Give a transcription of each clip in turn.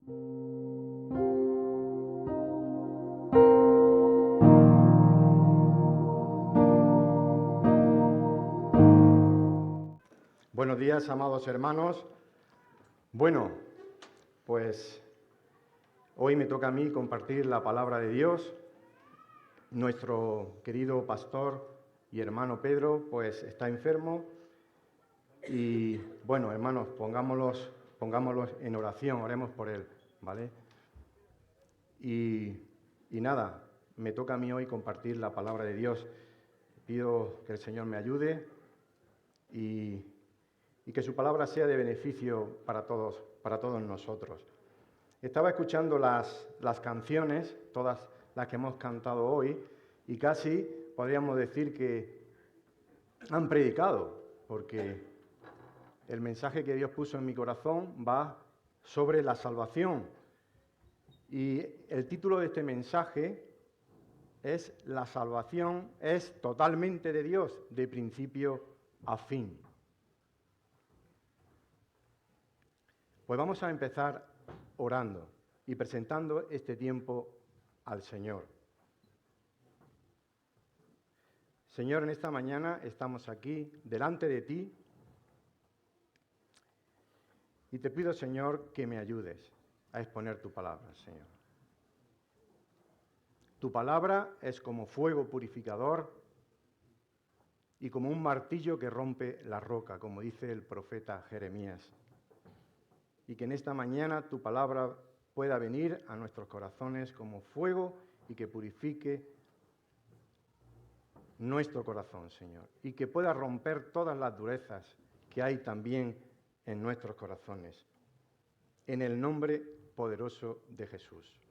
Buenos días, amados hermanos. Bueno, pues hoy me toca a mí compartir la palabra de Dios. Nuestro querido pastor y hermano Pedro, pues está enfermo. Y bueno, hermanos, pongámoslos en oración, oremos por él, ¿vale? Y nada, me toca a mí hoy compartir la palabra de Dios. Pido que el Señor me ayude y que su palabra sea de beneficio para todos nosotros. Estaba escuchando las canciones, todas las que hemos cantado hoy, y casi podríamos decir que han predicado, porque el mensaje que Dios puso en mi corazón va sobre la salvación. Y el título de este mensaje es La salvación es totalmente de Dios, de principio a fin. Pues vamos a empezar orando y presentando este tiempo al Señor. Señor, en esta mañana estamos aquí delante de ti y te pido, Señor, que me ayudes a exponer tu palabra, Señor. Tu palabra es como fuego purificador y como un martillo que rompe la roca, como dice el profeta Jeremías. Y que en esta mañana tu palabra pueda venir a nuestros corazones como fuego y que purifique nuestro corazón, Señor. Y que pueda romper todas las durezas que hay también en nuestros corazones. En el nombre poderoso de Jesús.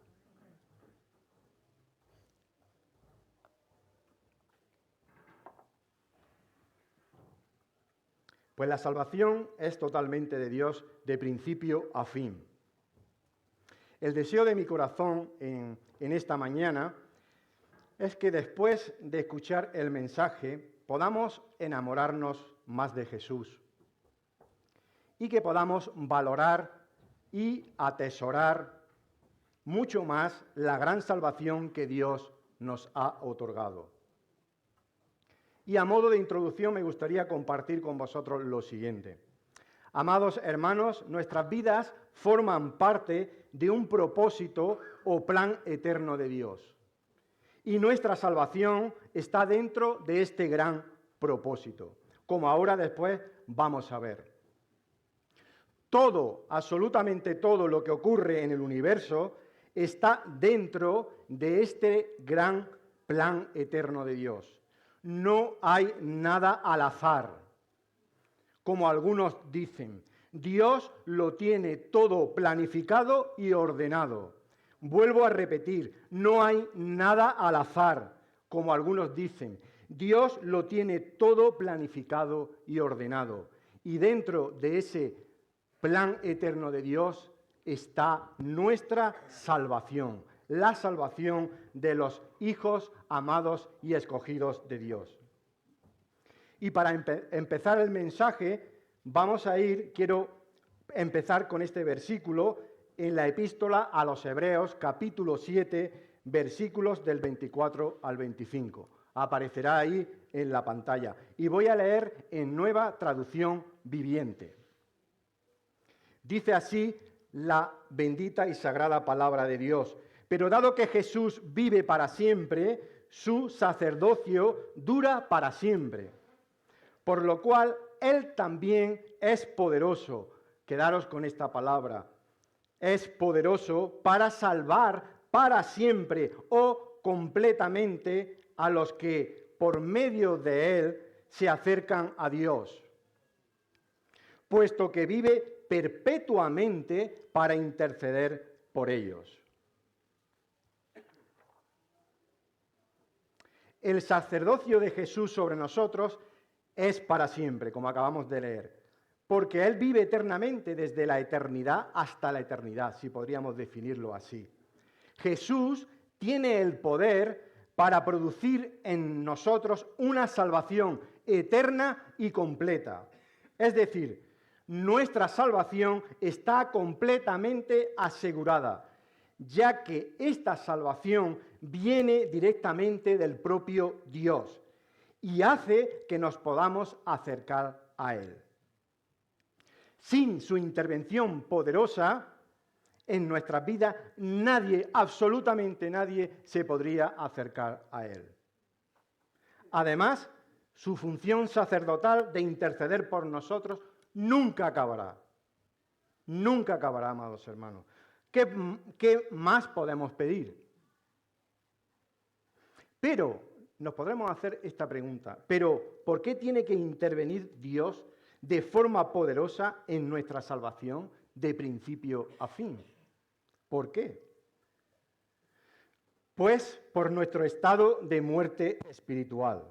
Pues la salvación es totalmente de Dios, de principio a fin. El deseo de mi corazón en esta mañana es que después de escuchar el mensaje podamos enamorarnos más de Jesús y que podamos valorar y atesorar mucho más la gran salvación que Dios nos ha otorgado. Y a modo de introducción me gustaría compartir con vosotros lo siguiente. Amados hermanos, nuestras vidas forman parte de un propósito o plan eterno de Dios. Y nuestra salvación está dentro de este gran propósito, como ahora después vamos a ver. Todo, absolutamente todo lo que ocurre en el universo está dentro de este gran plan eterno de Dios. No hay nada al azar, como algunos dicen. Dios lo tiene todo planificado y ordenado. Vuelvo a repetir, no hay nada al azar, como algunos dicen. Dios lo tiene todo planificado y ordenado. Y dentro de ese plan eterno de Dios está nuestra salvación. La salvación de los hijos amados y escogidos de Dios. Y para empezar el mensaje, quiero empezar con este versículo en la epístola a los Hebreos, capítulo 7, versículos del 24 al 25. Aparecerá ahí en la pantalla. Y voy a leer en Nueva Traducción Viviente. Dice así la bendita y sagrada palabra de Dios. Pero dado que Jesús vive para siempre, su sacerdocio dura para siempre. Por lo cual, Él también es poderoso. Quedaros con esta palabra. Es poderoso para salvar para siempre o completamente a los que por medio de Él se acercan a Dios. Puesto que vive perpetuamente para interceder por ellos. El sacerdocio de Jesús sobre nosotros es para siempre, como acabamos de leer, porque Él vive eternamente desde la eternidad hasta la eternidad, si podríamos definirlo así. Jesús tiene el poder para producir en nosotros una salvación eterna y completa. Es decir, nuestra salvación está completamente asegurada, ya que esta salvación viene directamente del propio Dios y hace que nos podamos acercar a Él. Sin su intervención poderosa en nuestras vidas, nadie, absolutamente nadie, se podría acercar a Él. Además, su función sacerdotal de interceder por nosotros nunca acabará. Nunca acabará, amados hermanos. ¿Qué más podemos pedir? Pero nos podremos hacer esta pregunta. ¿Pero por qué tiene que intervenir Dios de forma poderosa en nuestra salvación de principio a fin? ¿Por qué? Pues por nuestro estado de muerte espiritual.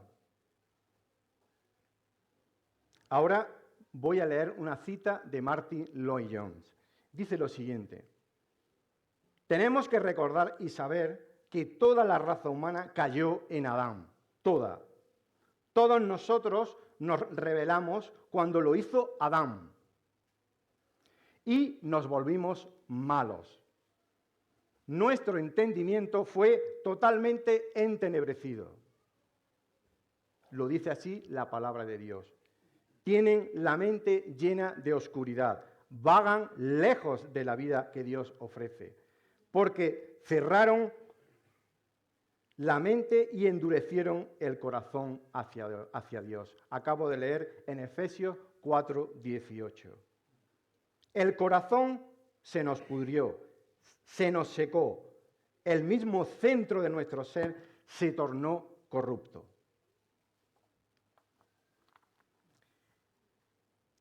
Ahora voy a leer una cita de Martyn Lloyd-Jones. Dice lo siguiente: tenemos que recordar y saber que toda la raza humana cayó en Adán, toda. Todos nosotros nos rebelamos cuando lo hizo Adán y nos volvimos malos. Nuestro entendimiento fue totalmente entenebrecido. Lo dice así la palabra de Dios. Tienen la mente llena de oscuridad, vagan lejos de la vida que Dios ofrece, porque cerraron la mente y endurecieron el corazón hacia Dios. Acabo de leer en Efesios 4:18. El corazón se nos pudrió, se nos secó, el mismo centro de nuestro ser se tornó corrupto.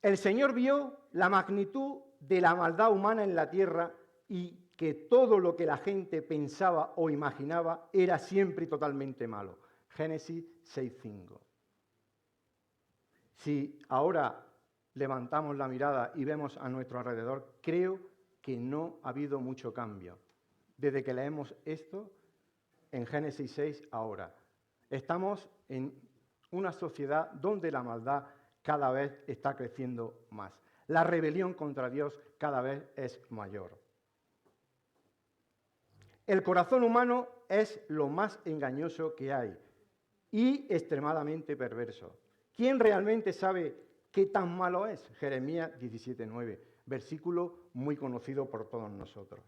El Señor vio la magnitud de la maldad humana en la tierra y que todo lo que la gente pensaba o imaginaba era siempre y totalmente malo. Génesis 6:5. Si ahora levantamos la mirada y vemos a nuestro alrededor, creo que no ha habido mucho cambio. Desde que leemos esto, en Génesis 6, ahora. Estamos en una sociedad donde la maldad cada vez está creciendo más. La rebelión contra Dios cada vez es mayor. El corazón humano es lo más engañoso que hay y extremadamente perverso. ¿Quién realmente sabe qué tan malo es? Jeremías 17:9, versículo muy conocido por todos nosotros.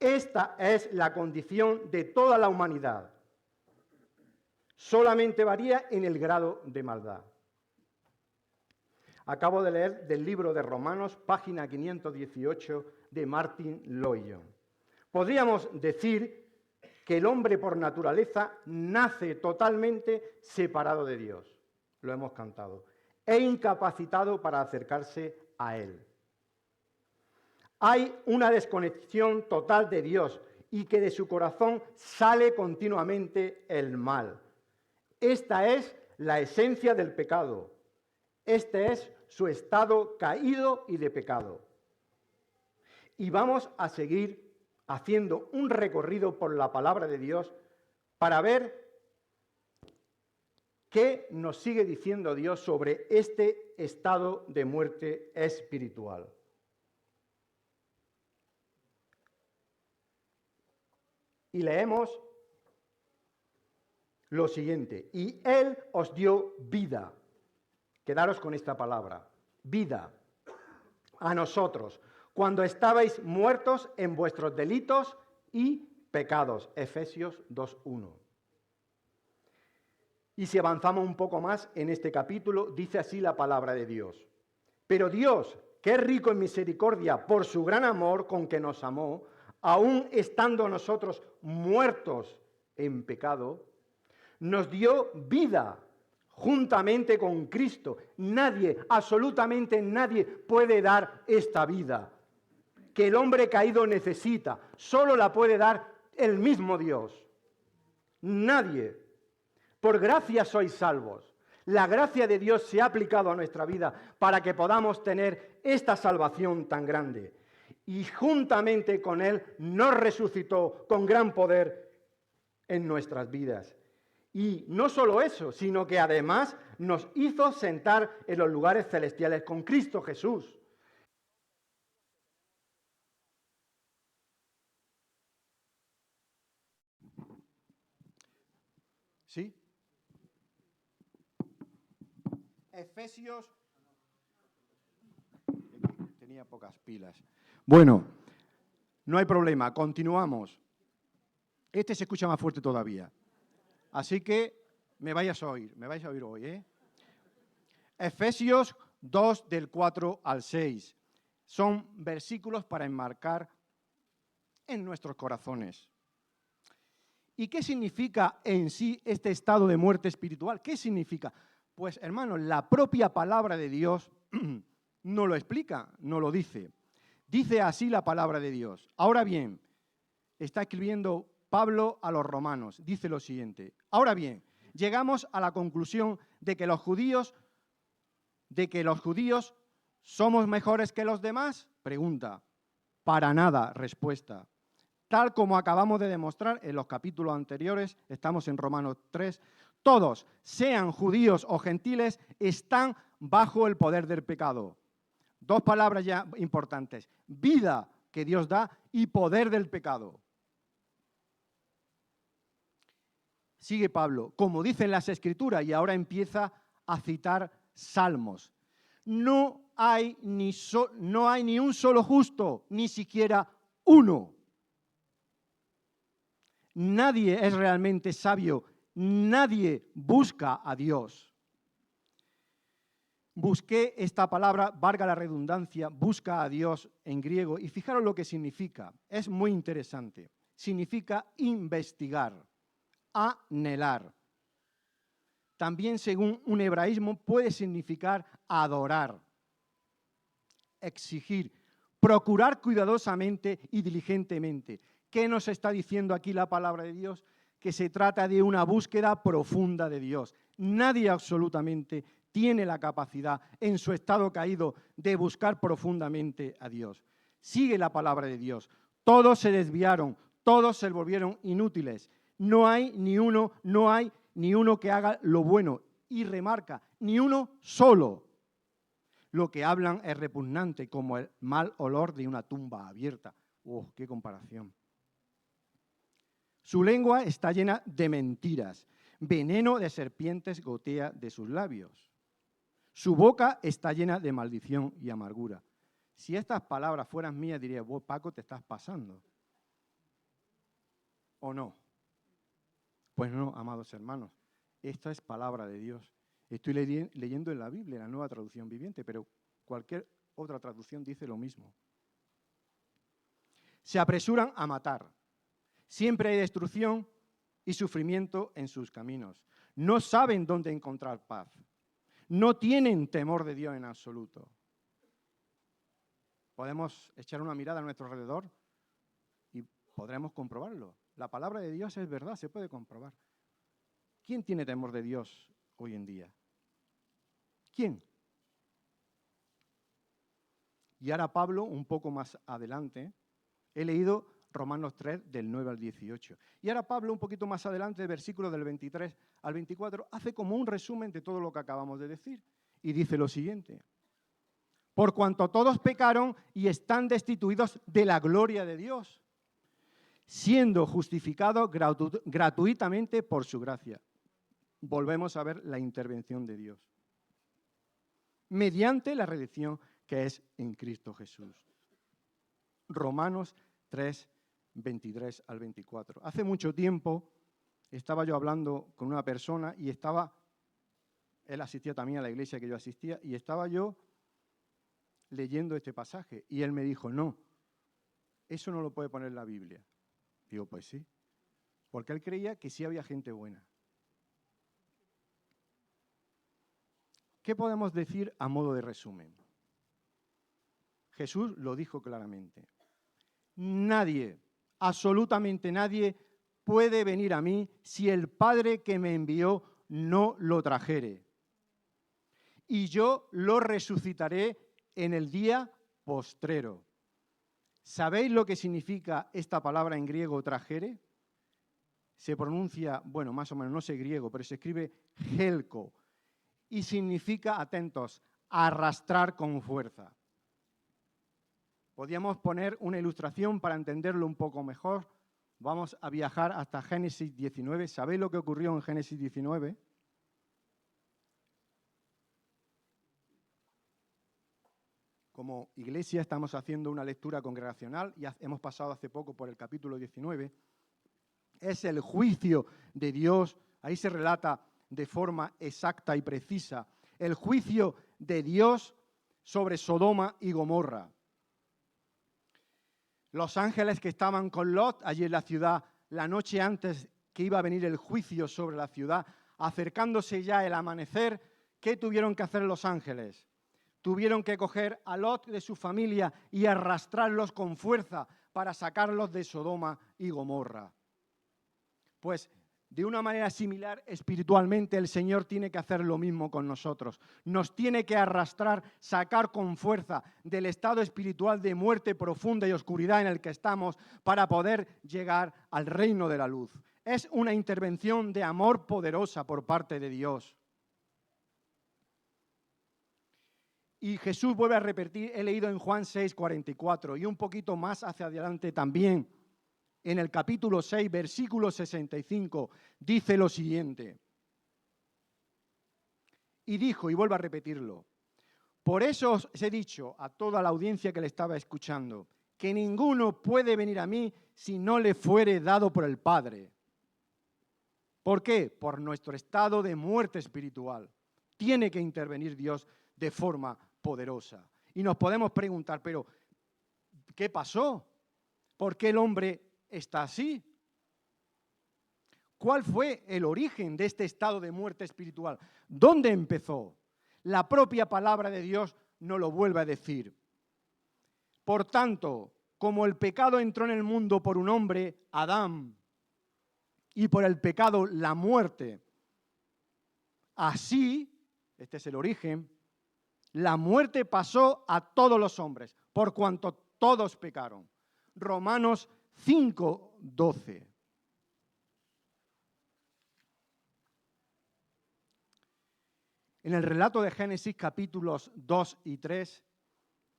Esta es la condición de toda la humanidad. Solamente varía en el grado de maldad. Acabo de leer del libro de Romanos, página 518, de Martyn Lloyd-Jones. Podríamos decir que el hombre por naturaleza nace totalmente separado de Dios, lo hemos cantado, e incapacitado para acercarse a Él. Hay una desconexión total de Dios y que de su corazón sale continuamente el mal. Esta es la esencia del pecado. Este es su estado caído y de pecado. Y vamos a seguir haciendo un recorrido por la palabra de Dios para ver qué nos sigue diciendo Dios sobre este estado de muerte espiritual. Y leemos lo siguiente: y Él os dio vida. Quedaros con esta palabra, vida, a nosotros, cuando estabais muertos en vuestros delitos y pecados. Efesios 2:1. Y si avanzamos un poco más en este capítulo, dice así la palabra de Dios. Pero Dios, que es rico en misericordia, por su gran amor con que nos amó, aun estando nosotros muertos en pecado, nos dio vida juntamente con Cristo. Nadie, absolutamente nadie puede dar esta vida que el hombre caído necesita. Solo la puede dar el mismo Dios. Nadie. Por gracia sois salvos. La gracia de Dios se ha aplicado a nuestra vida para que podamos tener esta salvación tan grande. Y juntamente con Él nos resucitó con gran poder en nuestras vidas. Y no solo eso, sino que además nos hizo sentar en los lugares celestiales con Cristo Jesús. ¿Sí? Efesios. Tenía pocas pilas. Bueno, no hay problema, continuamos. Este se escucha más fuerte todavía. Así que me vais a oír hoy, ¿eh? Efesios 2, del 4 al 6. Son versículos para enmarcar en nuestros corazones. ¿Y qué significa en sí este estado de muerte espiritual? ¿Qué significa? Pues, hermanos, la propia palabra de Dios no lo explica, no lo dice. Dice así la palabra de Dios. Ahora bien, está escribiendo Pablo a los romanos. Dice lo siguiente. Ahora bien, llegamos a la conclusión de que los judíos somos mejores que los demás. Pregunta. Para nada, respuesta. Tal como acabamos de demostrar en los capítulos anteriores, estamos en Romanos 3, todos, sean judíos o gentiles, están bajo el poder del pecado. Dos palabras ya importantes, vida que Dios da y poder del pecado. Sigue Pablo, como dicen las Escrituras, y ahora empieza a citar salmos. No hay ni un solo justo, ni siquiera uno. Nadie es realmente sabio, nadie busca a Dios. Busqué esta palabra, valga la redundancia, busca a Dios en griego, y fijaros lo que significa. Es muy interesante. Significa investigar, anhelar. También, según un hebraísmo, puede significar adorar, exigir, procurar cuidadosamente y diligentemente. ¿Qué nos está diciendo aquí la palabra de Dios? Que se trata de una búsqueda profunda de Dios. Nadie absolutamente tiene la capacidad en su estado caído de buscar profundamente a Dios. Sigue la palabra de Dios. Todos se desviaron, todos se volvieron inútiles. No hay ni uno que haga lo bueno. Y remarca, ni uno solo. Lo que hablan es repugnante, como el mal olor de una tumba abierta. ¡Oh, qué comparación! Su lengua está llena de mentiras. Veneno de serpientes gotea de sus labios. Su boca está llena de maldición y amargura. Si estas palabras fueran mías, diría, vos, Paco, te estás pasando. ¿O no? Pues no, amados hermanos. Esta es palabra de Dios. Estoy leyendo en la Biblia, la Nueva Traducción Viviente, pero cualquier otra traducción dice lo mismo. Se apresuran a matar. Siempre hay destrucción y sufrimiento en sus caminos. No saben dónde encontrar paz. No tienen temor de Dios en absoluto. Podemos echar una mirada a nuestro alrededor y podremos comprobarlo. La palabra de Dios es verdad, se puede comprobar. ¿Quién tiene temor de Dios hoy en día? ¿Quién? Y ahora Pablo, un poco más adelante, he leído Romanos 3, del 9 al 18. Y ahora Pablo, un poquito más adelante, versículos del 23 al 24, hace como un resumen de todo lo que acabamos de decir. Y dice lo siguiente. Por cuanto todos pecaron y están destituidos de la gloria de Dios, siendo justificados gratuitamente por su gracia. Volvemos a ver la intervención de Dios. Mediante la redención que es en Cristo Jesús. Romanos 3, 23 al 24. Hace mucho tiempo estaba yo hablando con una persona y él asistía también a la iglesia que yo asistía, y estaba yo leyendo este pasaje. Y él me dijo, no, eso no lo puede poner la Biblia. Digo, pues sí, porque él creía que sí había gente buena. ¿Qué podemos decir a modo de resumen? Jesús lo dijo claramente. Nadie, absolutamente nadie, puede venir a mí si el Padre que me envió no lo trajere. Y yo lo resucitaré en el día postrero. ¿Sabéis lo que significa esta palabra en griego trajere? se pronuncia, bueno, más o menos, no sé griego, pero se escribe helko y significa, atentos, arrastrar con fuerza. Podríamos poner una ilustración para entenderlo un poco mejor. Vamos a viajar hasta Génesis 19. ¿Sabéis lo que ocurrió en Génesis 19? Como iglesia estamos haciendo una lectura congregacional y hemos pasado hace poco por el capítulo 19. Es el juicio de Dios, ahí se relata de forma exacta y precisa, el juicio de Dios sobre Sodoma y Gomorra. Los ángeles que estaban con Lot allí en la ciudad, la noche antes que iba a venir el juicio sobre la ciudad, acercándose ya el amanecer, ¿qué tuvieron que hacer los ángeles? Tuvieron que coger a Lot de su familia y arrastrarlos con fuerza para sacarlos de Sodoma y Gomorra. Pues de una manera similar, espiritualmente, el Señor tiene que hacer lo mismo con nosotros. Nos tiene que arrastrar, sacar con fuerza del estado espiritual de muerte profunda y oscuridad en el que estamos para poder llegar al reino de la luz. Es una intervención de amor poderosa por parte de Dios. Y Jesús vuelve a repetir, he leído en Juan 6:44 y un poquito más hacia adelante también. En el capítulo 6, versículo 65, dice lo siguiente. Y dijo, y vuelvo a repetirlo, por eso os he dicho a toda la audiencia que le estaba escuchando, que ninguno puede venir a mí si no le fuere dado por el Padre. ¿Por qué? Por nuestro estado de muerte espiritual. Tiene que intervenir Dios de forma poderosa. Y nos podemos preguntar, pero ¿qué pasó? ¿Por qué el hombre está así? ¿Cuál fue el origen de este estado de muerte espiritual? ¿Dónde empezó? La propia palabra de Dios nos lo vuelve a decir. Por tanto, como el pecado entró en el mundo por un hombre, Adán, y por el pecado la muerte, así, este es el origen, la muerte pasó a todos los hombres, por cuanto todos pecaron. Romanos 5:12. En el relato de Génesis capítulos 2 y 3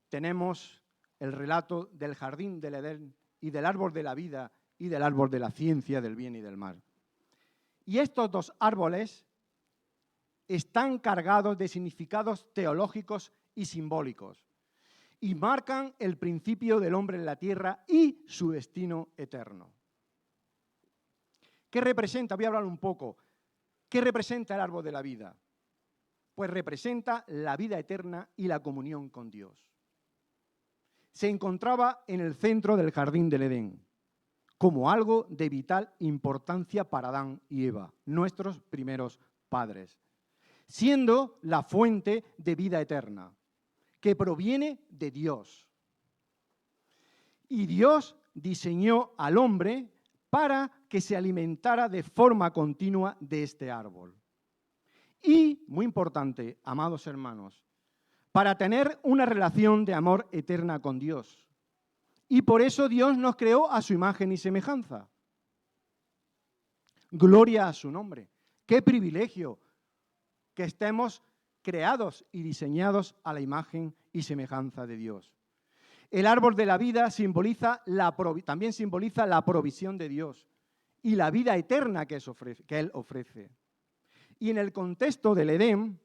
tenemos el relato del jardín del Edén y del árbol de la vida y del árbol de la ciencia del bien y del mal. Y estos dos árboles están cargados de significados teológicos y simbólicos y marcan el principio del hombre en la tierra y su destino eterno. ¿Qué representa? Voy a hablar un poco. ¿Qué representa el árbol de la vida? Pues representa la vida eterna y la comunión con Dios. Se encontraba en el centro del jardín del Edén, como algo de vital importancia para Adán y Eva, nuestros primeros padres, siendo la fuente de vida eterna, que proviene de Dios. Y Dios diseñó al hombre para que se alimentara de forma continua de este árbol. Y, muy importante, amados hermanos, para tener una relación de amor eterna con Dios. Y por eso Dios nos creó a su imagen y semejanza. Gloria a su nombre. ¡Qué privilegio que estemos creados y diseñados a la imagen y semejanza de Dios! El árbol de la vida también simboliza la provisión de Dios y la vida eterna que Él ofrece. Y en el contexto del Edén,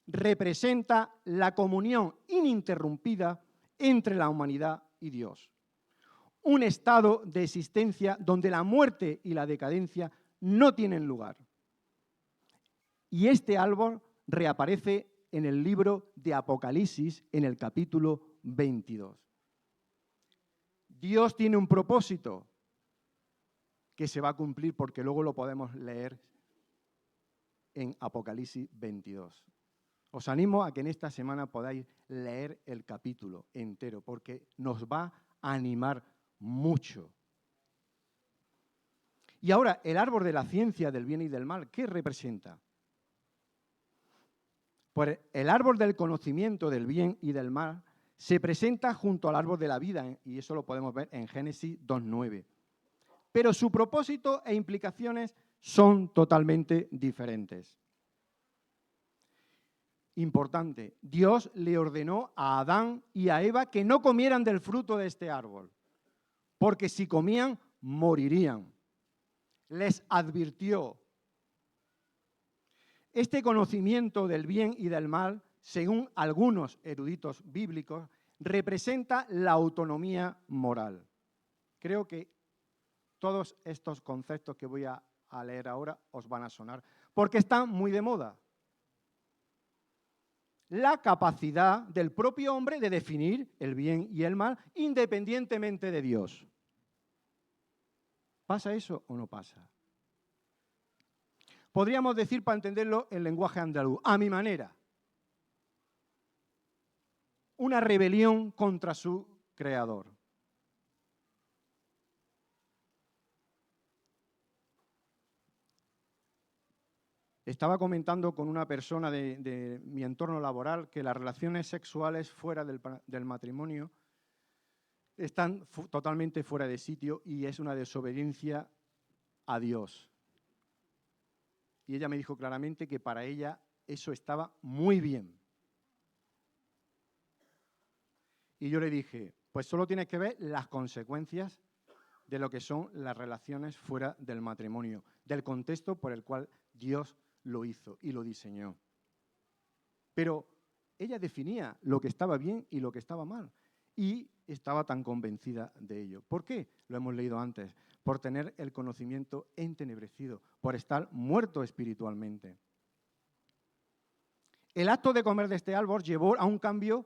representa la comunión ininterrumpida entre la humanidad y Dios. Un estado de existencia donde la muerte y la decadencia no tienen lugar. Y este árbol reaparece en el libro de Apocalipsis, en el capítulo 22. Dios tiene un propósito que se va a cumplir porque luego lo podemos leer en Apocalipsis 22. Os animo a que en esta semana podáis leer el capítulo entero porque nos va a animar mucho. Y ahora, el árbol de la ciencia del bien y del mal, ¿qué representa? Pues el árbol del conocimiento del bien y del mal se presenta junto al árbol de la vida, y eso lo podemos ver en Génesis 2:9. pero su propósito e implicaciones son totalmente diferentes. Importante, Dios le ordenó a Adán y a Eva que no comieran del fruto de este árbol, porque si comían, morirían. Les advirtió. Este conocimiento del bien y del mal, según algunos eruditos bíblicos, representa la autonomía moral. Creo que todos estos conceptos que voy a leer ahora os van a sonar, porque están muy de moda. La capacidad del propio hombre de definir el bien y el mal independientemente de Dios. ¿Pasa eso o no pasa? Podríamos decir, para entenderlo en lenguaje andaluz, a mi manera. Una rebelión contra su creador. Estaba comentando con una persona de mi entorno laboral que las relaciones sexuales fuera del matrimonio están totalmente fuera de sitio y es una desobediencia a Dios. Y ella me dijo claramente que para ella eso estaba muy bien. Y yo le dije, pues solo tienes que ver las consecuencias de lo que son las relaciones fuera del matrimonio, del contexto por el cual Dios lo hizo y lo diseñó. Pero ella definía lo que estaba bien y lo que estaba mal. Y estaba tan convencida de ello. ¿Por qué? Lo hemos leído antes. Por tener el conocimiento entenebrecido, por estar muerto espiritualmente. El acto de comer de este árbol llevó a un cambio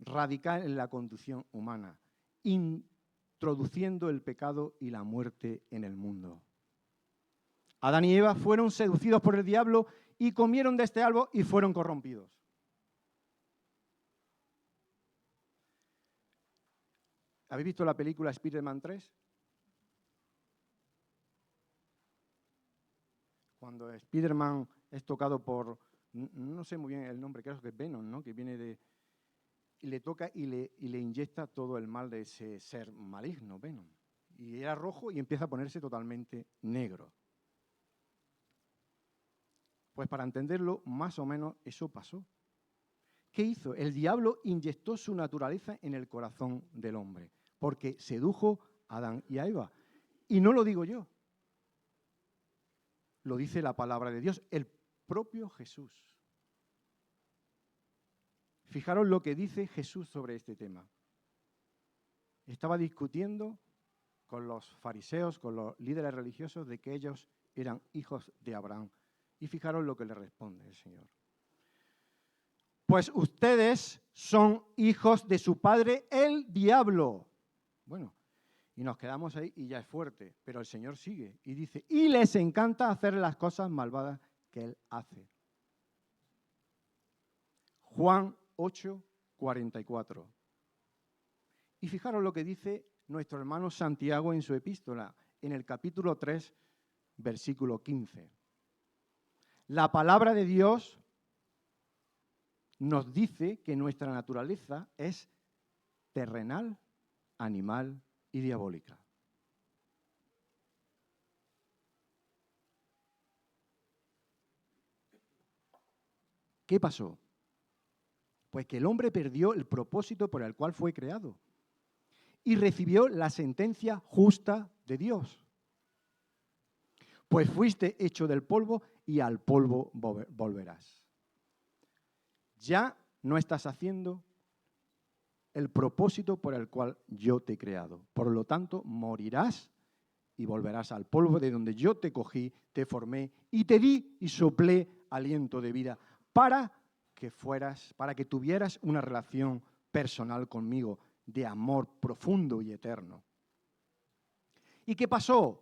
radical en la conducción humana, introduciendo el pecado y la muerte en el mundo. Adán y Eva fueron seducidos por el diablo y comieron de este árbol y fueron corrompidos. ¿Habéis visto la película Spider-Man 3? Cuando Spider-Man es tocado por, no sé muy bien el nombre, creo que es Venom, ¿no? Que viene de... Y le toca y le inyecta todo el mal de ese ser maligno, Venom. Y era rojo y empieza a ponerse totalmente negro. Pues para entenderlo, más o menos eso pasó. ¿Qué hizo? El diablo inyectó su naturaleza en el corazón del hombre, porque sedujo a Adán y a Eva. Y no lo digo yo. Lo dice la palabra de Dios, el propio Jesús. Fijaros lo que dice Jesús sobre este tema. Estaba discutiendo con los fariseos, con los líderes religiosos, de que ellos eran hijos de Abraham. Y fijaros lo que le responde el Señor. Pues ustedes son hijos de su padre, el diablo. Bueno, y nos quedamos ahí y ya es fuerte, pero el Señor sigue y dice, y les encanta hacer las cosas malvadas que Él hace. Juan 8, 44. Y fijaros lo que dice nuestro hermano Santiago en su epístola, en el capítulo 3, versículo 15. La palabra de Dios nos dice que nuestra naturaleza es terrenal, animal y diabólica. ¿Qué pasó? Pues que el hombre perdió el propósito por el cual fue creado y recibió la sentencia justa de Dios. Pues fuiste hecho del polvo y al polvo volverás. Ya no estás haciendo el propósito por el cual yo te he creado. Por lo tanto, morirás y volverás al polvo de donde yo te cogí, te formé y te di y soplé aliento de vida para que tuvieras una relación personal conmigo de amor profundo y eterno. ¿Y qué pasó?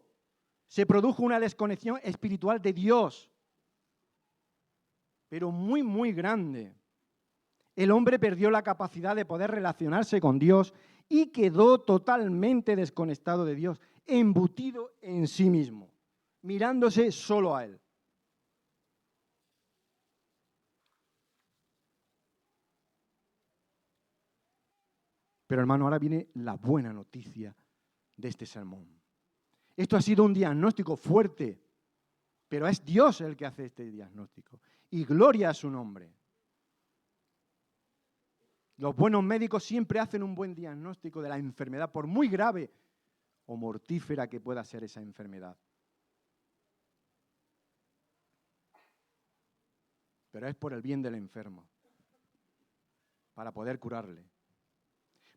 Se produjo una desconexión espiritual de Dios, pero muy, muy grande. El hombre perdió la capacidad de poder relacionarse con Dios y quedó totalmente desconectado de Dios, embutido en sí mismo, mirándose solo a Él. Pero hermano, ahora viene la buena noticia de este sermón. Esto ha sido un diagnóstico fuerte, pero es Dios el que hace este diagnóstico. Y gloria a su nombre. Los buenos médicos siempre hacen un buen diagnóstico de la enfermedad, por muy grave o mortífera que pueda ser esa enfermedad. Pero es por el bien del enfermo, para poder curarle.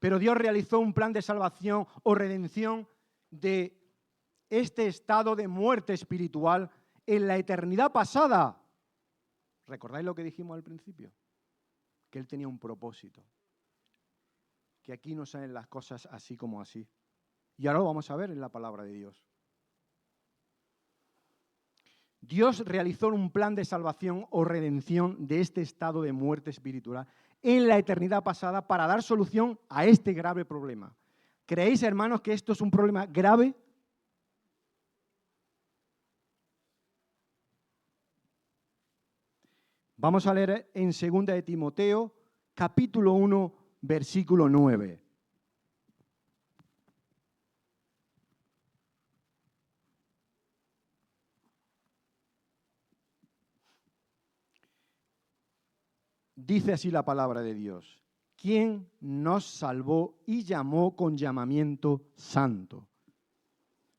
Pero Dios realizó un plan de salvación o redención de este estado de muerte espiritual en la eternidad pasada. ¿Recordáis lo que dijimos al principio? Que Él tenía un propósito. Que aquí no salen las cosas así como así. Y ahora lo vamos a ver en la palabra de Dios. Dios realizó un plan de salvación o redención de este estado de muerte espiritual en la eternidad pasada para dar solución a este grave problema. ¿Creéis, hermanos, que esto es un problema grave? Vamos a leer en 2 de Timoteo, capítulo 1, versículo 9. Dice así la palabra de Dios: quien nos salvó y llamó con llamamiento santo,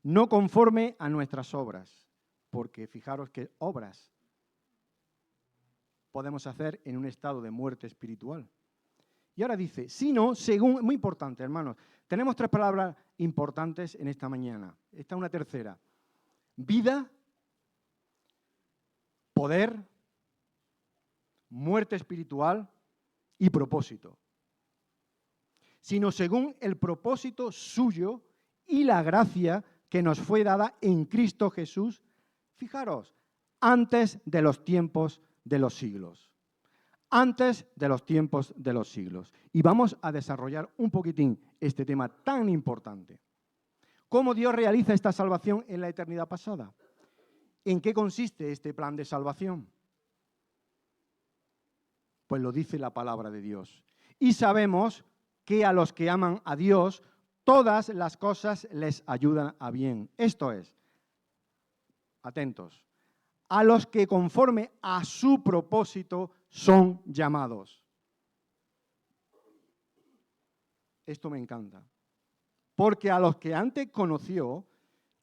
no conforme a nuestras obras, porque fijaros qué obras podemos hacer en un estado de muerte espiritual. Y ahora dice, sino según, muy importante, hermanos, tenemos 3 palabras importantes en esta mañana. Esta es una tercera: vida, poder, muerte espiritual y propósito. Sino según el propósito suyo y la gracia que nos fue dada en Cristo Jesús, fijaros, antes de los tiempos de los siglos. Antes de los tiempos de los siglos. Y vamos a desarrollar un poquitín este tema tan importante. ¿Cómo Dios realiza esta salvación en la eternidad pasada? ¿En qué consiste este plan de salvación? Pues lo dice la palabra de Dios. Y sabemos que a los que aman a Dios, todas las cosas les ayudan a bien. Esto es, atentos, a los que conforme a su propósito son llamados. Esto me encanta. Porque a los que antes conoció,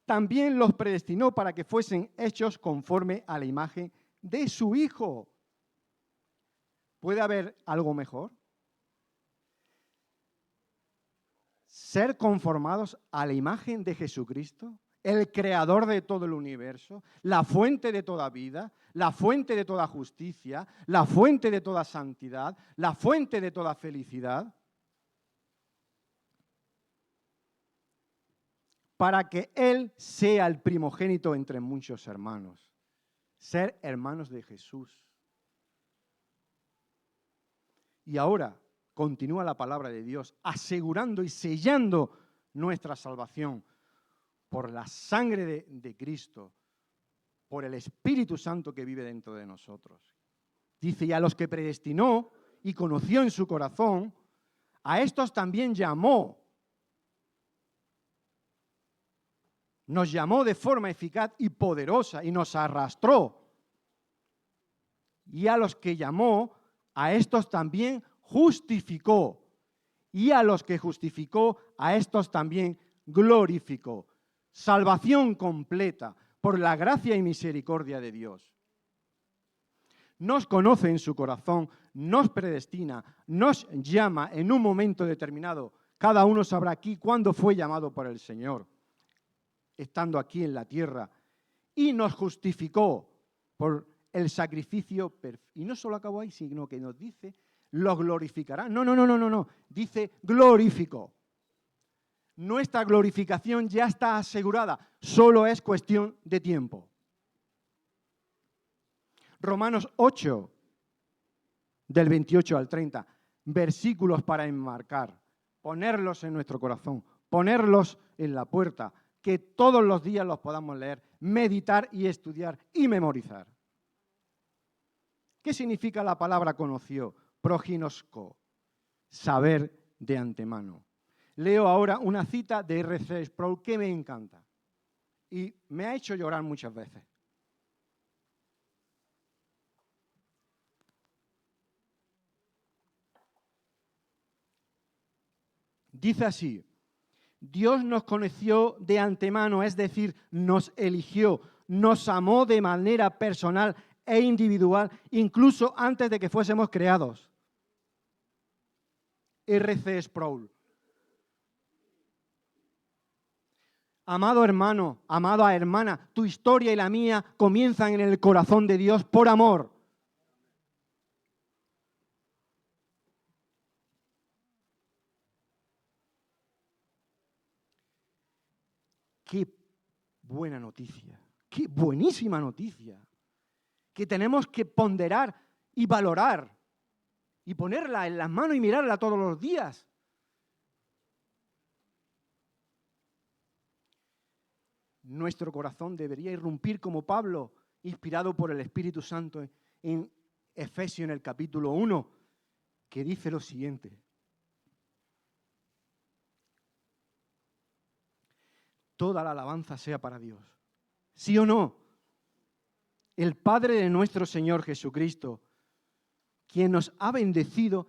también los predestinó para que fuesen hechos conforme a la imagen de su Hijo. ¿Puede haber algo mejor? Ser conformados a la imagen de Jesucristo, el creador de todo el universo, la fuente de toda vida, la fuente de toda justicia, la fuente de toda santidad, la fuente de toda felicidad, para que Él sea el primogénito entre muchos hermanos. Ser hermanos de Jesús. Y ahora continúa la palabra de Dios asegurando y sellando nuestra salvación por la sangre de Cristo, por el Espíritu Santo que vive dentro de nosotros. Dice, y a los que predestinó y conoció en su corazón, a estos también llamó. Nos llamó de forma eficaz y poderosa y nos arrastró. Y a los que llamó, a estos también justificó. Y a los que justificó, a estos también glorificó. Salvación completa por la gracia y misericordia de Dios. Nos conoce en su corazón, nos predestina, nos llama en un momento determinado. Cada uno sabrá aquí cuándo fue llamado por el Señor, estando aquí en la tierra. Y nos justificó por el sacrificio. Y no solo acabó ahí, sino que nos dice, lo glorificará. No. Dice, glorificó. Nuestra glorificación ya está asegurada, solo es cuestión de tiempo. Romanos 8, del 28 al 30, versículos para enmarcar, ponerlos en nuestro corazón, ponerlos en la puerta, que todos los días los podamos leer, meditar y estudiar y memorizar. ¿Qué significa la palabra conoció? Proginosko, saber de antemano. Leo ahora una cita de R.C. Sproul que me encanta. y me ha hecho llorar muchas veces. Dice así: Dios nos conoció de antemano, es decir, nos eligió, nos amó de manera personal e individual, incluso antes de que fuésemos creados. R.C. Sproul. Amado hermano, amada hermana, tu historia y la mía comienzan en el corazón de Dios por amor. Qué buena noticia, qué buenísima noticia, que tenemos que ponderar y valorar y ponerla en las manos y mirarla todos los días. Nuestro corazón debería irrumpir como Pablo, inspirado por el Espíritu Santo en Efesios, en el capítulo 1, que dice lo siguiente: toda la alabanza sea para Dios. ¿Sí o no? El Padre de nuestro Señor Jesucristo, quien nos ha bendecido.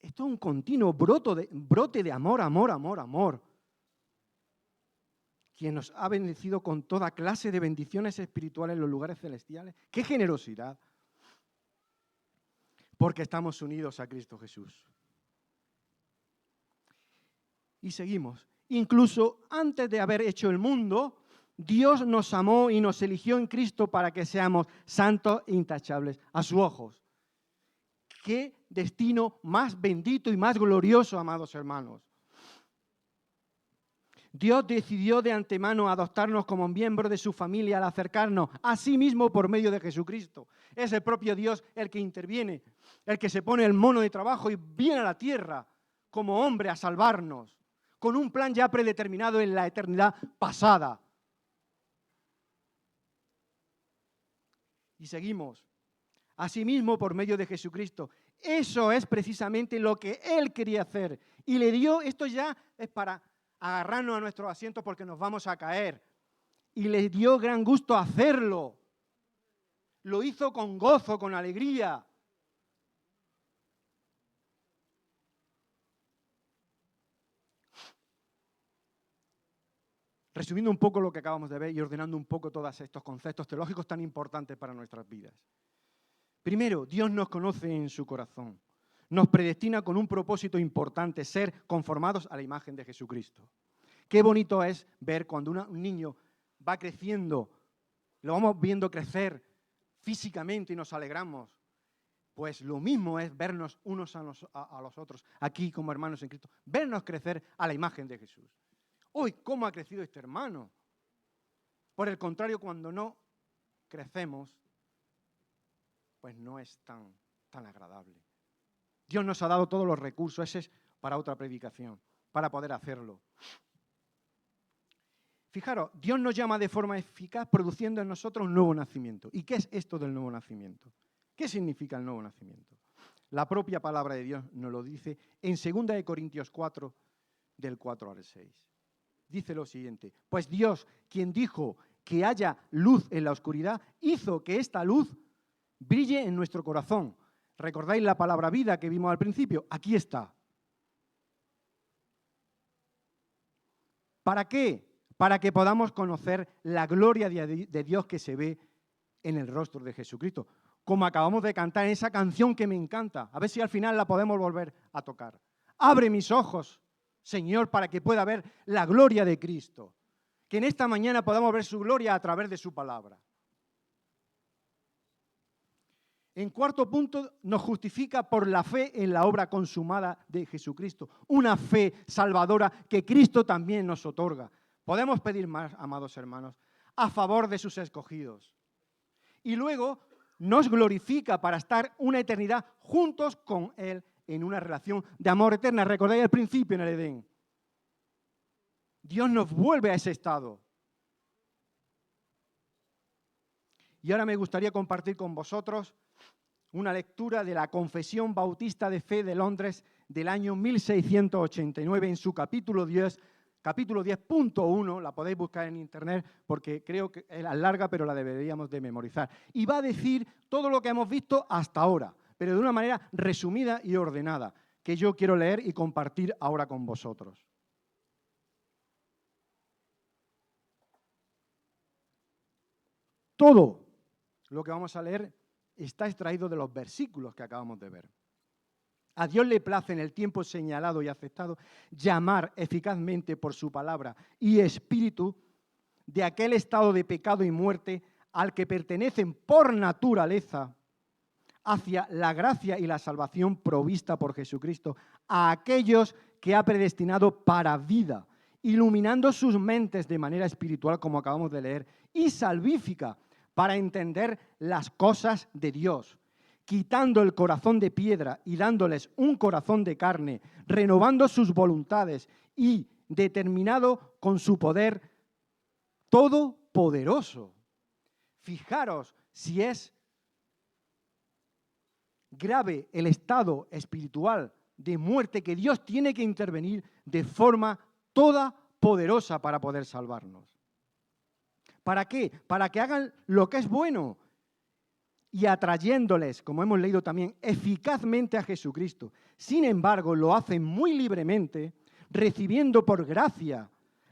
Esto es un continuo brote de amor, amor, amor, amor. Quien nos ha bendecido con toda clase de bendiciones espirituales en los lugares celestiales. ¡Qué generosidad! Porque estamos unidos a Cristo Jesús. Y seguimos. Incluso antes de haber hecho el mundo, Dios nos amó y nos eligió en Cristo para que seamos santos e intachables a sus ojos. ¡Qué destino más bendito y más glorioso, amados hermanos! Dios decidió de antemano adoptarnos como miembros de su familia al acercarnos a sí mismo por medio de Jesucristo. Es el propio Dios el que interviene, el que se pone el mono de trabajo y viene a la tierra como hombre a salvarnos, con un plan ya predeterminado en la eternidad pasada. Y seguimos. Asimismo, por medio de Jesucristo. Eso es precisamente lo que Él quería hacer. Y le dio, esto ya es para agarrarnos a nuestros asientos porque nos vamos a caer. Y le dio gran gusto hacerlo. Lo hizo con gozo, con alegría. Resumiendo un poco lo que acabamos de ver y ordenando un poco todos estos conceptos teológicos tan importantes para nuestras vidas. Primero, Dios nos conoce en su corazón. Nos predestina con un propósito importante, ser conformados a la imagen de Jesucristo. Qué bonito es ver cuando un niño va creciendo, lo vamos viendo crecer físicamente y nos alegramos. Pues lo mismo es vernos unos a los otros, aquí como hermanos en Cristo, vernos crecer a la imagen de Jesús. Uy, ¿cómo ha crecido este hermano? Por el contrario, cuando no crecemos, pues no es tan agradable. Dios nos ha dado todos los recursos, ese es para otra predicación, para poder hacerlo. Fijaros, Dios nos llama de forma eficaz produciendo en nosotros un nuevo nacimiento. ¿Y qué es esto del nuevo nacimiento? ¿Qué significa el nuevo nacimiento? La propia palabra de Dios nos lo dice en 2 Corintios 4, del 4 al 6. Dice lo siguiente: pues Dios, quien dijo que haya luz en la oscuridad, hizo que esta luz brille en nuestro corazón. ¿Recordáis la palabra vida que vimos al principio? Aquí está. ¿Para qué? Para que podamos conocer la gloria de Dios que se ve en el rostro de Jesucristo. Como acabamos de cantar en esa canción que me encanta. A ver si al final la podemos volver a tocar. Abre mis ojos, Señor, para que pueda ver la gloria de Cristo. Que en esta mañana podamos ver su gloria a través de su palabra. En cuarto punto, nos justifica por la fe en la obra consumada de Jesucristo. Una fe salvadora que Cristo también nos otorga. Podemos pedir más, amados hermanos, a favor de sus escogidos. Y luego nos glorifica para estar una eternidad juntos con Él en una relación de amor eterna. Recordáis al principio en el Edén. Dios nos vuelve a ese estado. Y ahora me gustaría compartir con vosotros una lectura de la Confesión Bautista de Fe de Londres del año 1689 en su capítulo capítulo 10.1, la podéis buscar en internet porque creo que es larga, pero la deberíamos de memorizar. Y va a decir todo lo que hemos visto hasta ahora, pero de una manera resumida y ordenada, que yo quiero leer y compartir ahora con vosotros. Todo lo que vamos a leer está extraído de los versículos que acabamos de ver. A Dios le place en el tiempo señalado y aceptado llamar eficazmente por su palabra y espíritu de aquel estado de pecado y muerte al que pertenecen por naturaleza hacia la gracia y la salvación provista por Jesucristo a aquellos que ha predestinado para vida, iluminando sus mentes de manera espiritual, como acabamos de leer, y salvífica para entender las cosas de Dios, quitando el corazón de piedra y dándoles un corazón de carne, renovando sus voluntades y determinado con su poder todopoderoso. Fijaros si es grave el estado espiritual de muerte que Dios tiene que intervenir de forma toda poderosa para poder salvarnos. ¿Para qué? Para que hagan lo que es bueno y atrayéndoles, como hemos leído también, eficazmente a Jesucristo. Sin embargo, lo hacen muy libremente, recibiendo por gracia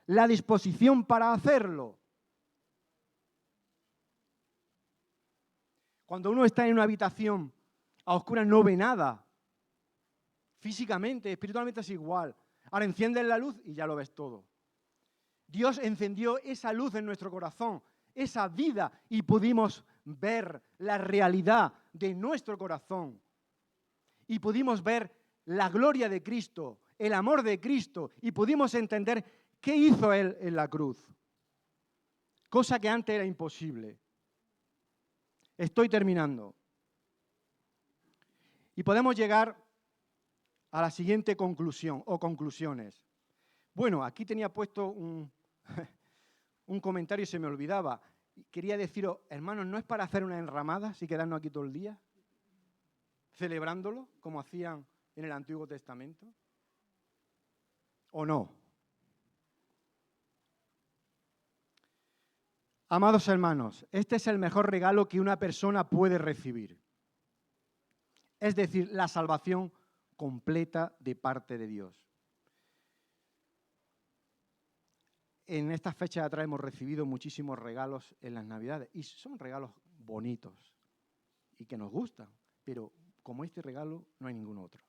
la disposición para hacerlo. Cuando uno está en una habitación a oscuras no ve nada. Físicamente, espiritualmente es igual. Ahora enciendes la luz y ya lo ves todo. Dios encendió esa luz en nuestro corazón, esa vida, y pudimos ver la realidad de nuestro corazón. Y pudimos ver la gloria de Cristo, el amor de Cristo, y pudimos entender qué hizo Él en la cruz. Cosa que antes era imposible. Estoy terminando. Y podemos llegar a la siguiente conclusión o conclusiones. Bueno, aquí tenía puesto un comentario y se me olvidaba. Quería deciros, hermanos, ¿no es para hacer una enramada y quedarnos aquí todo el día? Celebrándolo, como hacían en el Antiguo Testamento. ¿O no? Amados hermanos, este es el mejor regalo que una persona puede recibir. Es decir, la salvación completa de parte de Dios. En estas fechas de atrás hemos recibido muchísimos regalos en las Navidades y son regalos bonitos y que nos gustan, pero como este regalo no hay ningún otro.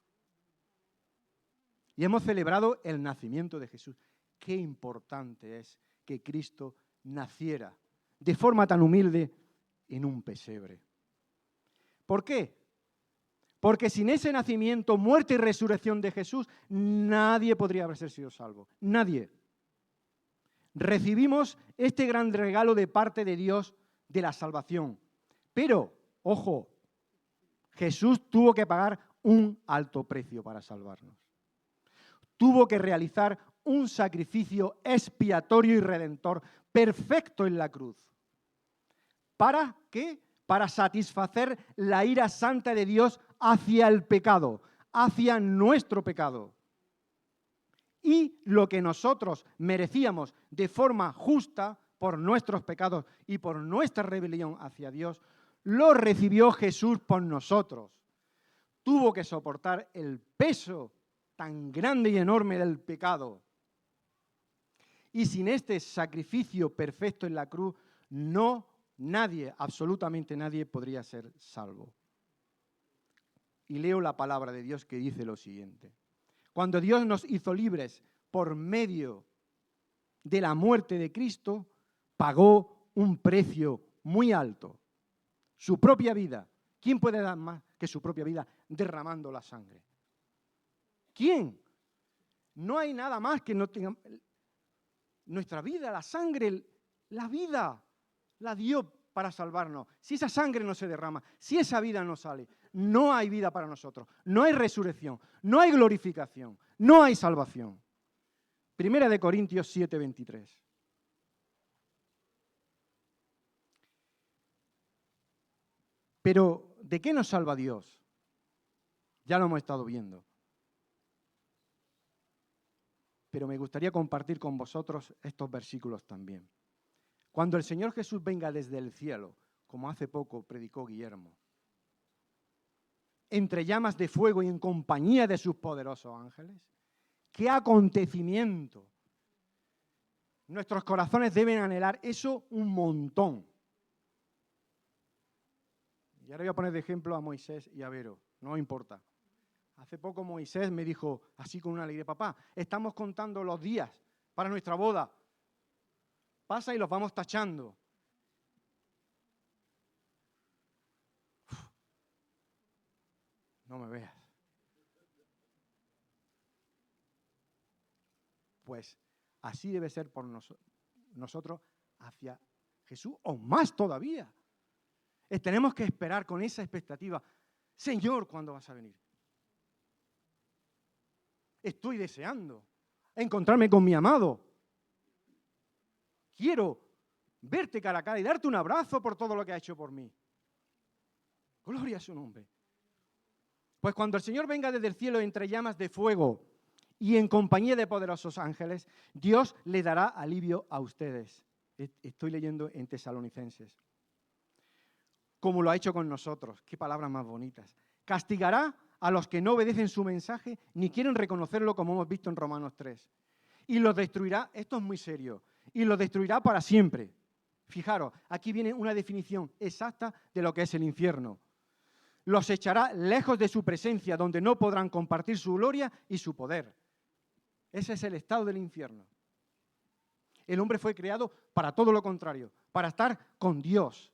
Y hemos celebrado el nacimiento de Jesús. Qué importante es que Cristo naciera de forma tan humilde en un pesebre. ¿Por qué? Porque sin ese nacimiento, muerte y resurrección de Jesús, nadie podría haber sido salvo. Nadie. Recibimos este gran regalo de parte de Dios de la salvación. Pero, ojo, Jesús tuvo que pagar un alto precio para salvarnos. Tuvo que realizar un sacrificio expiatorio y redentor perfecto en la cruz. ¿Para qué? Para satisfacer la ira santa de Dios hacia el pecado, hacia nuestro pecado. Y lo que nosotros merecíamos de forma justa por nuestros pecados y por nuestra rebelión hacia Dios, lo recibió Jesús por nosotros. Tuvo que soportar el peso tan grande y enorme del pecado. Y sin este sacrificio perfecto en la cruz, nadie, absolutamente nadie, podría ser salvo. Y leo la palabra de Dios que dice lo siguiente. Cuando Dios nos hizo libres por medio de la muerte de Cristo, pagó un precio muy alto. Su propia vida. ¿Quién puede dar más que su propia vida derramando la sangre? ¿Quién? No hay nada más que no tenga... Nuestra vida, la sangre, la vida, la dio para salvarnos. Si esa sangre no se derrama, si esa vida no sale, no hay vida para nosotros, no hay resurrección, no hay glorificación, no hay salvación. Primera de Corintios 7:23. Pero, ¿de qué nos salva Dios? Ya lo hemos estado viendo. pero me gustaría compartir con vosotros estos versículos también. Cuando el Señor Jesús venga desde el cielo, como hace poco predicó Guillermo, entre llamas de fuego y en compañía de sus poderosos ángeles, ¿qué acontecimiento? Nuestros corazones deben anhelar eso un montón. Y ahora voy a poner de ejemplo a Moisés y a Vero, no importa. Hace poco Moisés me dijo, así con una alegría, papá, estamos contando los días para nuestra boda. Pasa y los vamos tachando. Uf, no me veas. Pues así debe ser por nosotros hacia Jesús, o más todavía. Tenemos que esperar con esa expectativa. Señor, ¿cuándo vas a venir? Estoy deseando encontrarme con mi amado. Quiero verte cara a cara y darte un abrazo por todo lo que ha hecho por mí. Gloria a su nombre. Pues cuando el Señor venga desde el cielo entre llamas de fuego y en compañía de poderosos ángeles, Dios le dará alivio a ustedes. Estoy leyendo en Tesalonicenses. Como lo ha hecho con nosotros. Qué palabras más bonitas. Castigará a los que no obedecen su mensaje ni quieren reconocerlo, como hemos visto en Romanos 3. Y los destruirá, esto es muy serio, y los destruirá para siempre. Fijaros, aquí viene una definición exacta de lo que es el infierno. Los echará lejos de su presencia, donde no podrán compartir su gloria y su poder. Ese es el estado del infierno. El hombre fue creado para todo lo contrario, para estar con Dios,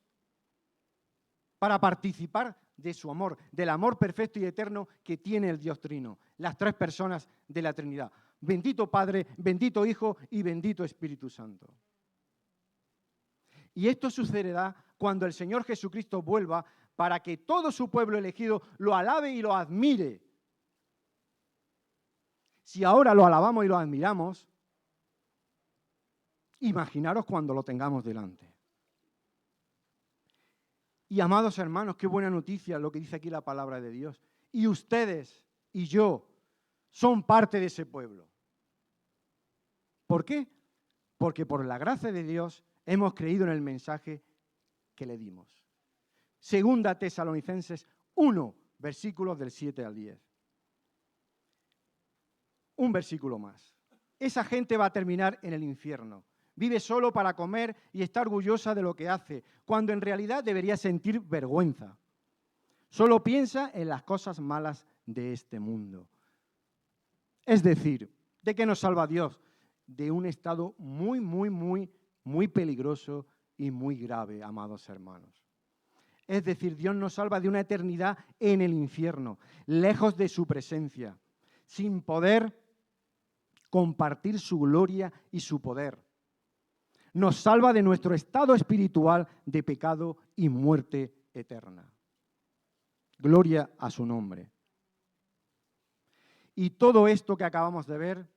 para participar de su amor, del amor perfecto y eterno que tiene el Dios Trino, las tres personas de la Trinidad. Bendito Padre, bendito Hijo y bendito Espíritu Santo. Y esto sucederá cuando el Señor Jesucristo vuelva para que todo su pueblo elegido lo alabe y lo admire. Si ahora lo alabamos y lo admiramos, imaginaros cuando lo tengamos delante. Y amados hermanos, qué buena noticia lo que dice aquí la palabra de Dios. Y ustedes y yo son parte de ese pueblo. ¿Por qué? Porque por la gracia de Dios hemos creído en el mensaje que le dimos. Segunda Tesalonicenses 1, versículos del 7 al 10. Un versículo más. Esa gente va a terminar en el infierno. Vive solo para comer y está orgullosa de lo que hace, cuando en realidad debería sentir vergüenza. Solo piensa en las cosas malas de este mundo. Es decir, ¿de qué nos salva Dios? De un estado muy peligroso y muy grave, amados hermanos. Es decir, Dios nos salva de una eternidad en el infierno, lejos de su presencia, sin poder compartir su gloria y su poder. Nos salva de nuestro estado espiritual de pecado y muerte eterna. Gloria a su nombre. Y todo esto que acabamos de ver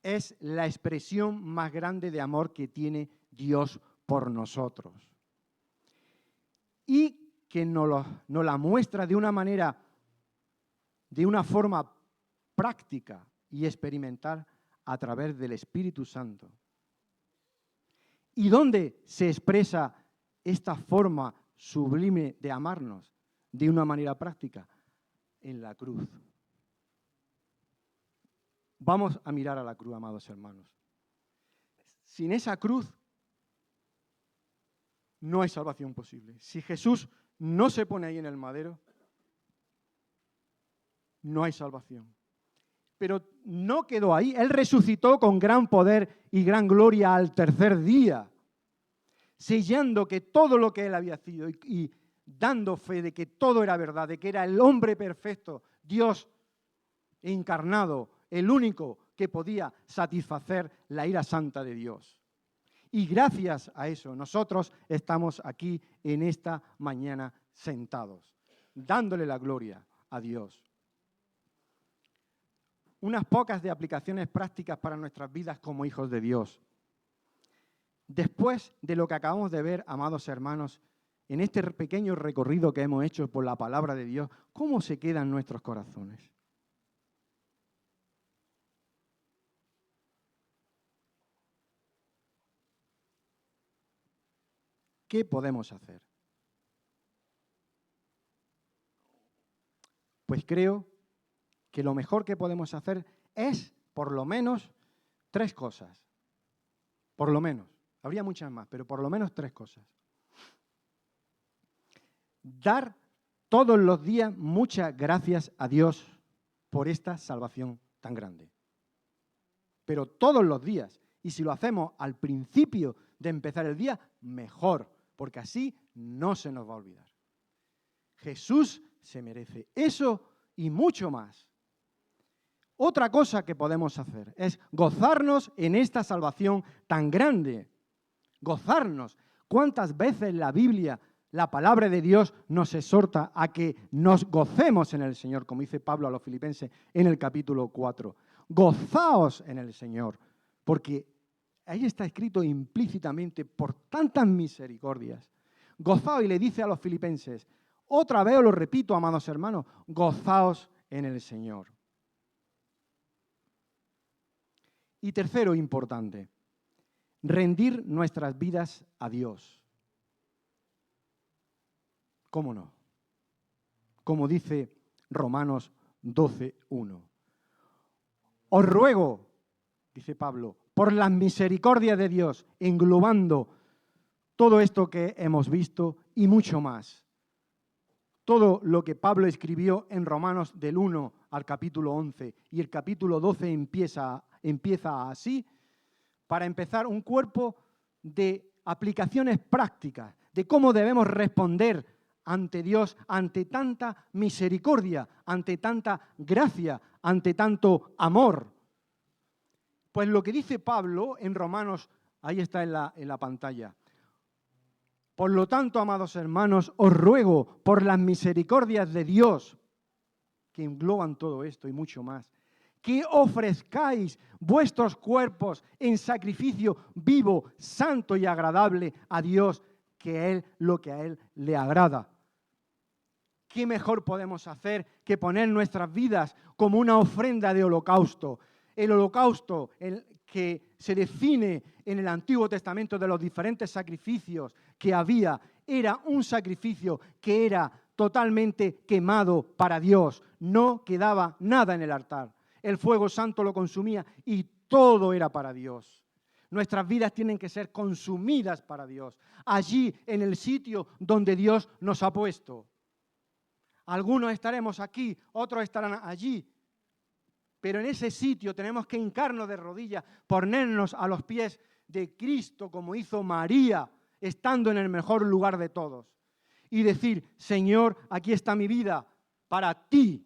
es la expresión más grande de amor que tiene Dios por nosotros. Y que nos la muestra de una manera, de una forma práctica y experimental a través del Espíritu Santo. ¿Y dónde se expresa esta forma sublime de amarnos de una manera práctica? En la cruz. Vamos a mirar a la cruz, amados hermanos. Sin esa cruz no hay salvación posible. Si Jesús no se pone ahí en el madero, no hay salvación. Pero no quedó ahí. Él resucitó con gran poder y gran gloria al tercer día, sellando que todo lo que él había sido y dando fe de que todo era verdad, de que era el hombre perfecto, Dios encarnado, el único que podía satisfacer la ira santa de Dios. Y gracias a eso nosotros estamos aquí en esta mañana sentados, dándole la gloria a Dios. Unas pocas de aplicaciones prácticas para nuestras vidas como hijos de Dios. Después de lo que acabamos de ver, amados hermanos, en este pequeño recorrido que hemos hecho por la palabra de Dios, ¿cómo se quedan nuestros corazones? ¿qué podemos hacer? Pues creo que lo mejor que podemos hacer es, por lo menos, 3 cosas. Por lo menos. Habría muchas más, pero por lo menos 3 cosas. Dar todos los días muchas gracias a Dios por esta salvación tan grande. Pero todos los días. Y si lo hacemos al principio de empezar el día, mejor, porque así no se nos va a olvidar. Jesús se merece eso y mucho más. Otra cosa que podemos hacer es gozarnos en esta salvación tan grande. Gozarnos. ¿Cuántas veces la Biblia, la palabra de Dios, nos exhorta a que nos gocemos en el Señor, como dice Pablo a los Filipenses en el capítulo 4? Gozaos en el Señor, porque ahí está escrito implícitamente por tantas misericordias. Gozaos, y le dice a los Filipenses, otra vez os lo repito, amados hermanos, gozaos en el Señor. Y tercero, importante, rendir nuestras vidas a Dios. ¿Cómo no? Como dice Romanos 12:1. Os ruego, dice Pablo, por las misericordias de Dios, englobando todo esto que hemos visto y mucho más. Todo lo que Pablo escribió en Romanos del 1 al capítulo 11 y el capítulo 12 empieza así, para empezar un cuerpo de aplicaciones prácticas, de cómo debemos responder ante Dios, ante tanta misericordia, ante tanta gracia, ante tanto amor. Pues lo que dice Pablo en Romanos, ahí está en la pantalla. Por lo tanto, amados hermanos, os ruego por las misericordias de Dios, que engloban todo esto y mucho más, que ofrezcáis vuestros cuerpos en sacrificio vivo, santo y agradable a Dios, que lo que a Él le agrada. ¿Qué mejor podemos hacer que poner nuestras vidas como una ofrenda de holocausto? El holocausto que se define en el Antiguo Testamento de los diferentes sacrificios que había, era un sacrificio que era totalmente quemado para Dios. No quedaba nada en el altar. El fuego santo lo consumía y todo era para Dios. Nuestras vidas tienen que ser consumidas para Dios, allí en el sitio donde Dios nos ha puesto. Algunos estaremos aquí, otros estarán allí. Pero en ese sitio tenemos que hincarnos de rodillas, ponernos a los pies de Cristo, como hizo María, estando en el mejor lugar de todos. Y decir, Señor, aquí está mi vida, para ti.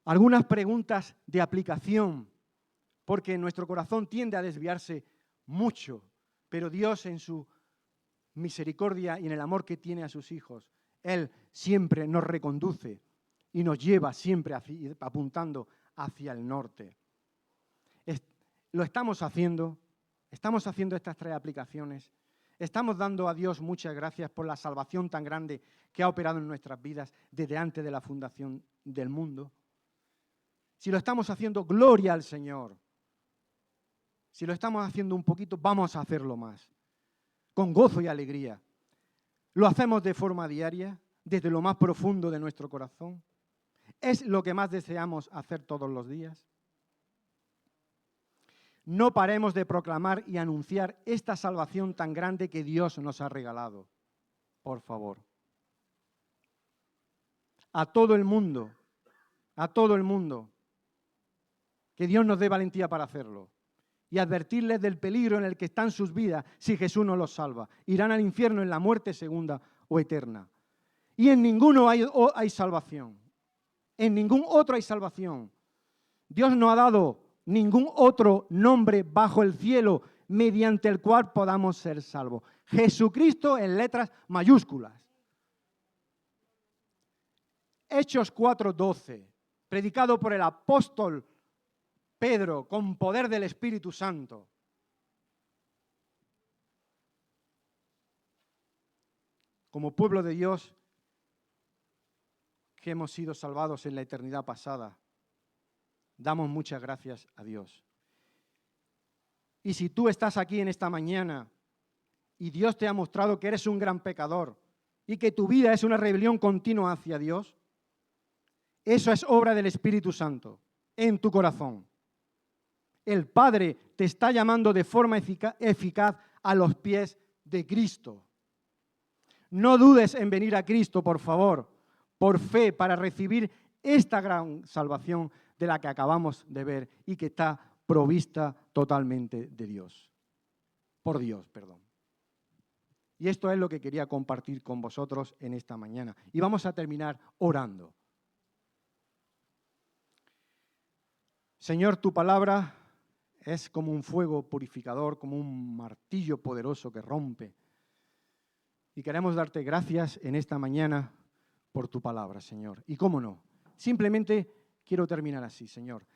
Algunas preguntas de aplicación, porque nuestro corazón tiende a desviarse mucho, pero Dios en su misericordia y en el amor que tiene a sus hijos, Él siempre nos reconduce y nos lleva siempre apuntando hacia el norte. Lo estamos haciendo estas 3 aplicaciones, estamos dando a Dios muchas gracias por la salvación tan grande que ha operado en nuestras vidas desde antes de la fundación del mundo. Si lo estamos haciendo, gloria al Señor. Si lo estamos haciendo un poquito, vamos a hacerlo más, con gozo y alegría. ¿Lo hacemos de forma diaria, desde lo más profundo de nuestro corazón? ¿Es lo que más deseamos hacer todos los días? No paremos de proclamar y anunciar esta salvación tan grande que Dios nos ha regalado. Por favor. A todo el mundo, que Dios nos dé valentía para hacerlo. Y advertirles del peligro en el que están sus vidas si Jesús no los salva. Irán al infierno en la muerte segunda o eterna. Y en ninguno hay salvación. En ningún otro hay salvación. Dios no ha dado ningún otro nombre bajo el cielo mediante el cual podamos ser salvos. Jesucristo en letras mayúsculas. Hechos 4:12, predicado por el apóstol Pedro con poder del Espíritu Santo. Como pueblo de Dios que hemos sido salvados en la eternidad pasada, damos muchas gracias a Dios. Y si tú estás aquí en esta mañana y Dios te ha mostrado que eres un gran pecador y que tu vida es una rebelión continua hacia Dios, eso es obra del Espíritu Santo en tu corazón. El Padre te está llamando de forma eficaz a los pies de Cristo. No dudes en venir a Cristo, por favor, por fe, para recibir esta gran salvación de la que acabamos de ver y que está provista totalmente de Dios. Por Dios, perdón. Y esto es lo que quería compartir con vosotros en esta mañana. Y vamos a terminar orando. Señor, tu palabra es como un fuego purificador, como un martillo poderoso que rompe. Y queremos darte gracias en esta mañana por tu palabra, Señor. Y cómo no, simplemente quiero terminar así, Señor.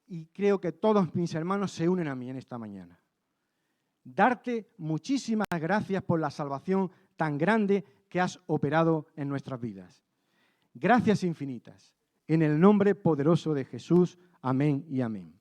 Y creo que todos mis hermanos se unen a mí en esta mañana. Darte muchísimas gracias por la salvación tan grande que has operado en nuestras vidas. Gracias infinitas. En el nombre poderoso de Jesús. Amén y amén.